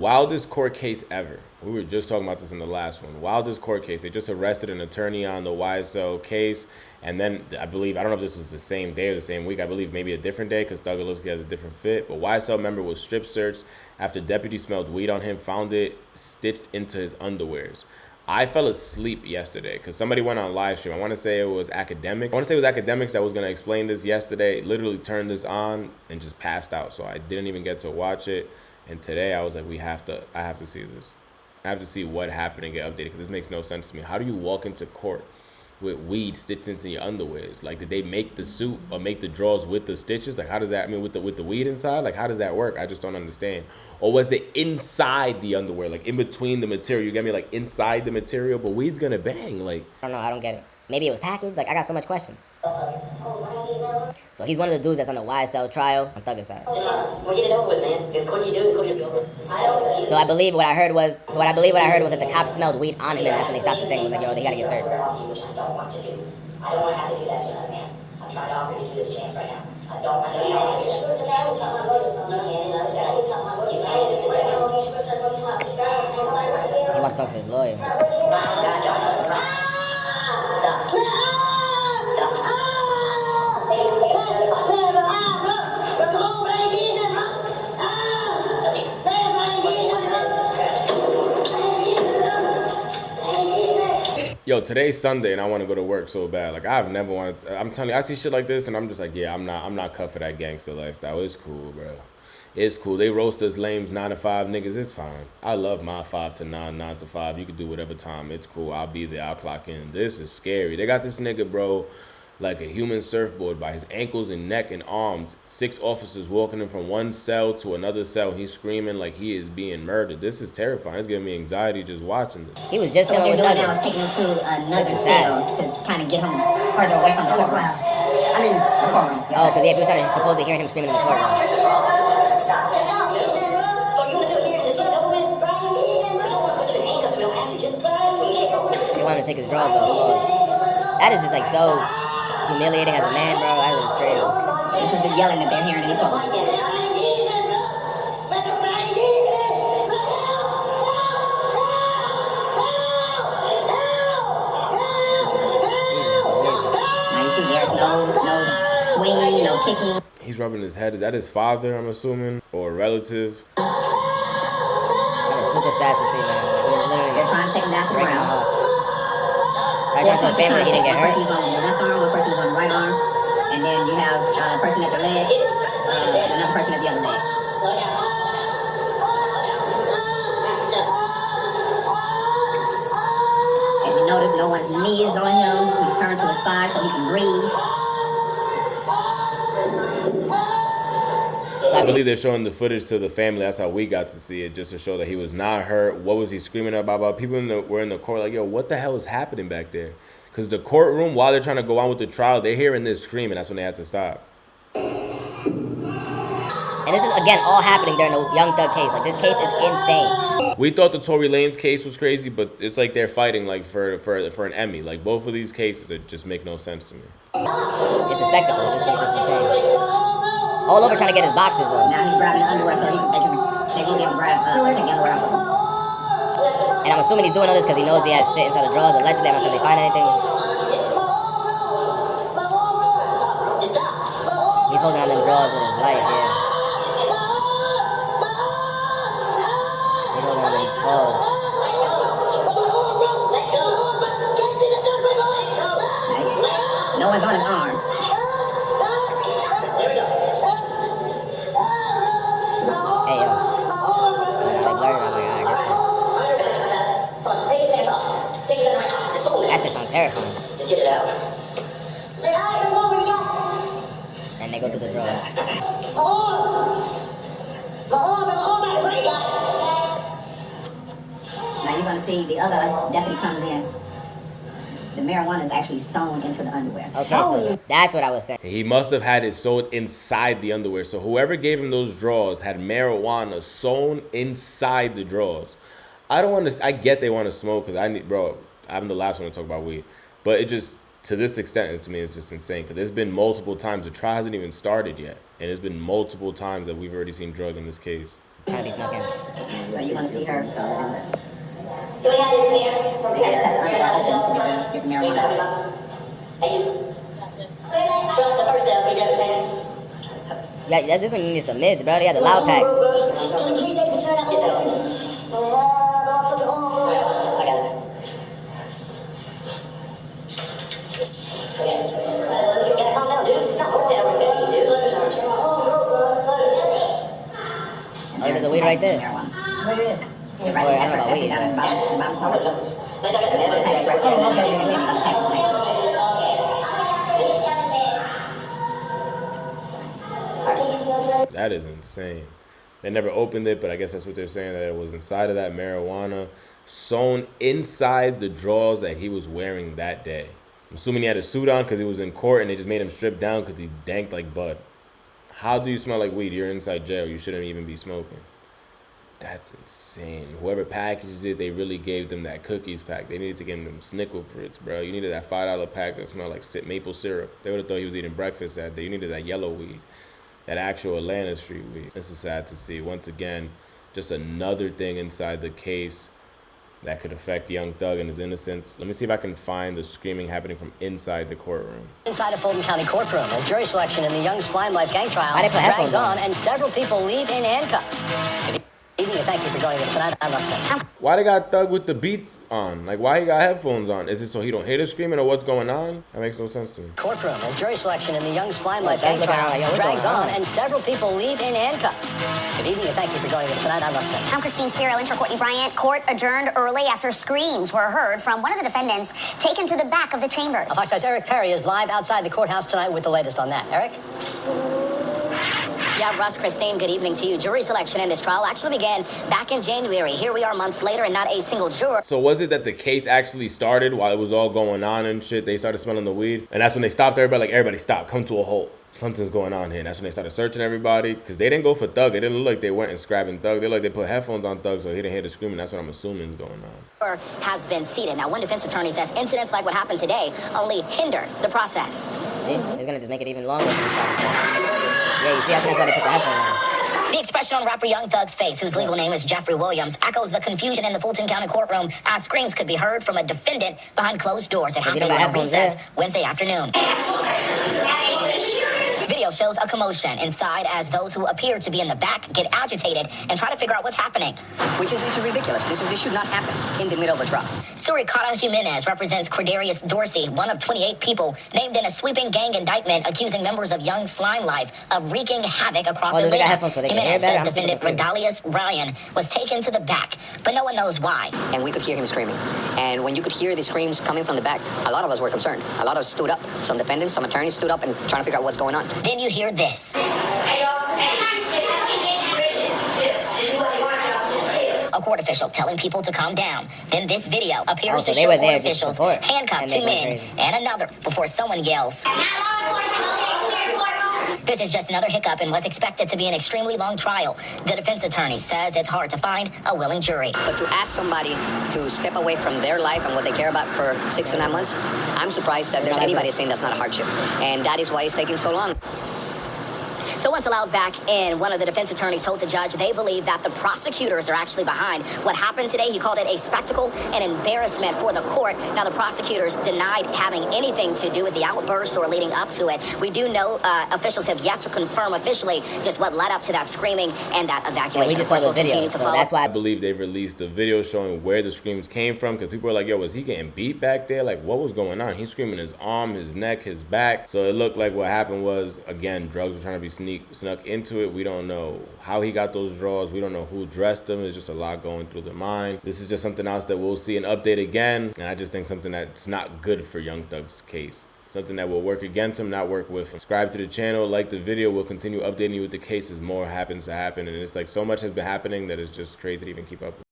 Wildest court case ever. We were just talking about this in the last one. Wildest court case. They just arrested an attorney on the YSL case. And then I believe, I don't know if this was the same day or the same week. I believe maybe a different day because Doug looks like he has a different fit. But YSL member was strip searched after deputy smelled weed on him, found it stitched into his underwears. I fell asleep yesterday because somebody went on live stream. I want to say it was Academic. I want to say it was Academics that was going to explain this yesterday. Literally turned this on and just passed out. So I didn't even get to watch it. And today I was like, I have to see this. I have to see what happened and get updated because this makes no sense to me. How do you walk into court with weed stitched into your underwears? Like, did they make the suit or make the drawers with the stitches? Like, how does that, I mean, with the weed inside? Like, how does that work? I just don't understand. Or was it inside the underwear, like in between the material? You get me? Like inside the material, but weed's gonna bang. Like, I don't know. I don't get it. Maybe it was packaged. Like, I got so much questions. So he's one of the dudes that's on the YSL trial on Thugger's side. We'll get it over with, man. This court you do, the court will be over. So I believe what I heard was that the cops smelled weed on him, and that's when they stopped the thing. It was like, yo, they gotta get searched. Which I don't want to do. I don't want to have to do that to another man. I'm trying to offer you this chance right now. I know you don't want to. You can't in just a second. You can't in just a second. He wants to talk to his lawyer. Stop. yo, today's Sunday and I want to go to work so bad. Like, I've never wanted to, I'm telling you, I see shit like this and I'm just like, yeah, I'm not cut for that gangster lifestyle. It's cool, bro. It's cool. They roast us lames 9 to 5 niggas. It's fine. I love my 5 to 9, 9 to 5. You can do whatever time. It's cool. I'll be there. I'll clock in. This is scary. They got this nigga, bro, like a human surfboard by his ankles and neck and arms. 6 officers walking him from one cell to another cell. He's screaming like he is being murdered. This is terrifying. It's giving me anxiety just watching this. He was just chilling with Doug. Doug. I was taking him to another cell to kind of get him further away from the courtroom. I mean, the courtroom. Oh, because people started supposedly hearing him screaming in the courtroom. Stop. Oh, you want to do it here and just get it over with? We don't want to put you in handcuffs. We don't have to. Just get it over with. They want him to take his drawers off. That is just like so humiliating as a man, bro. That is crazy. This is the yelling that they're hearing in the courtroom. Now you see there's no swinging, no kicking. He's rubbing his head. Is that his father, I'm assuming? Or a relative? That is super sad to see, man. They're trying to take him down to the ground. I talked to his family, he didn't get One hurt. person is on the left arm, one person is on the right arm, and then you have a person at the leg, another person at the other leg. Slow down. As you notice, no one's knee is on him. He's turned to the side so he can breathe. I believe they're showing the footage to the family. That's how we got to see it, just to show that he was not hurt. What was he screaming about? People were in the court like, yo, what the hell is happening back there? Because the courtroom, while they're trying to go on with the trial, they're hearing this screaming. That's when they had to stop. And this is, again, all happening during the Young Thug case. Like, this case is insane. We thought the Tory Lanez case was crazy, but it's like they're fighting like for an Emmy. Like, both of these cases that just make no sense to me. It's a spectacle. This is just insane. All over trying to get his boxers on. Now he's grabbing the underwear so they won't be able to grab, take the underwear off. And I'm assuming he's doing all this because he knows he has shit inside the drawers. Allegedly, I'm not sure they find anything. He's holding on them drawers with his life, yeah. He's holding on them clothes. No one's on his arm. Hey, yo. They blurred it. I'm like, alright, good shit. Take his pants off. Take his pants right now. Just hold it. That shit sounds terrifying. Just get it out. And they go through the drawers. Now you're going to see the other deputy comes in. The marijuana is actually sewn into the underwear. Okay, so that's what I was saying. He must have had it sewn inside the underwear. So whoever gave him those drawers had marijuana sewn inside the drawers. I don't want to. I get they want to smoke because bro, I'm the last one to talk about weed. But it just, to this extent, to me, it's just insane. Because there's been multiple times. The trial hasn't even started yet. And there's been multiple times that we've already seen drug in this case. Trying to be smoking. So you want to see her? Can we have this dance from here? Get the marijuana. Thank you. From the first we grab his hands. Yeah, this one you need some mids, bro. They got the loud pack. Please take the turn up. Get that off. I got it. Okay. You gotta calm down, dude. It's not worth it. I was going to dude. Oh, there's the weed right there. Marijuana. Boy, I don't know about weed. Let's go get some evidence. That is insane. They never opened it, but I guess that's what they're saying, that it was inside of that marijuana sewn inside the drawers that he was wearing that day. I'm assuming he had a suit on because he was in court and they just made him strip down because he danked like bud. How do you smell like weed? You're inside jail. You shouldn't even be smoking. That's insane. Whoever packages it, they really gave them that cookies pack. They needed to give them Snickle Fritz, bro. You needed that $5 pack that smelled like maple syrup. They would have thought he was eating breakfast that day. You needed that yellow weed, that actual Atlanta street weed. This is sad to see. Once again, just another thing inside the case that could affect Young Thug and his innocence. Let me see if I can find the screaming happening from inside the courtroom. Inside a Fulton County courtroom, as jury selection in the Young Slime Life gang trial Why they put headphones drags on? on, and several people leave in handcuffs. Good evening, and thank you for joining us tonight. I'm Rustin. Why they got Thug with the beats on? Like, why he got headphones on? Is it so he don't hear the screaming or what's going on? That makes no sense to me. Courtroom, as jury selection in the Young Slime Life Thug's gang looking around trial like, yo, what's drags going on, on? and several people leave in handcuffs. Good evening, and thank you for joining us tonight. I'm Rustin. I'm Christine Spiro in for Courtney Bryant. Court adjourned early after screams were heard from one of the defendants taken to the back of the chambers. Fox 5's Eric Perry is live outside the courthouse tonight with the latest on that. Eric? Yeah, Russ, Christine, good evening to you. Jury selection in this trial actually began back in January. Here we are months later and not a single juror. So was it that the case actually started while it was all going on and shit? They started smelling the weed? And that's when they stopped everybody, like, everybody stop, come to a halt. Something's going on here. And that's when they started searching everybody. Because they didn't go for Thug. It didn't look like they went and scrapping Thug. They looked like they put headphones on Thug so he didn't hear the screaming. That's what I'm assuming is going on. Has been seated. Now, one defense attorney says incidents like what happened today only hinder the process. See? It's gonna just make it even longer. Yeah, you see, I think that's why they put the headphones on. The expression on rapper Young Thug's face, whose legal name is Jeffrey Williams, echoes the confusion in the Fulton County courtroom as screams could be heard from a defendant behind closed doors. It happened at recess Wednesday afternoon. Video shows a commotion inside as those who appear to be in the back get agitated and try to figure out what's happening. Which is ridiculous. This should not happen in the middle of a trial. Suricata Jimenez represents Cordarius Dorsey, one of 28 people named in a sweeping gang indictment accusing members of Young Slime Life of wreaking havoc across Atlanta. Jimenez says defendant Rodalius Ryan was taken to the back, but no one knows why. And we could hear him screaming. And when you could hear the screams coming from the back, a lot of us were concerned. A lot of us stood up. Some defendants, some attorneys stood up and trying to figure out what's going on. Then you hear this. A court official telling people to calm down. Then this video appears to show court officials handcuffed two men and another before someone yells. This is just another hiccup in what's expected to be an extremely long trial. The defense attorney says it's hard to find a willing jury. But to ask somebody to step away from their life and what they care about for 6 to 9 months, I'm surprised that there's anybody saying that's not a hardship. And that is why it's taking so long. So once allowed back in, one of the defense attorneys told the judge they believe that the prosecutors are actually behind what happened today. He called it a spectacle and embarrassment for the court. Now, the prosecutors denied having anything to do with the outburst or leading up to it. We do know officials have yet to confirm officially just what led up to that screaming and that evacuation. Yeah, we just saw the video, so that's why I believe they released a video showing where the screams came from, because people were like, yo, was he getting beat back there? Like, what was going on? He's screaming his arm, his neck, his back. So it looked like what happened was, again, drugs were trying to be snuck into it. We don't know how he got those draws. We don't know who dressed them. There's just a lot going through the mind. This is just something else that we'll see an update again. And I just think something that's not good for Young Thug's case. Something that will work against him, not work with him. Subscribe to the channel, like the video. We'll continue updating you with the case as more happens to happen. And it's like so much has been happening that it's just crazy to even keep up with.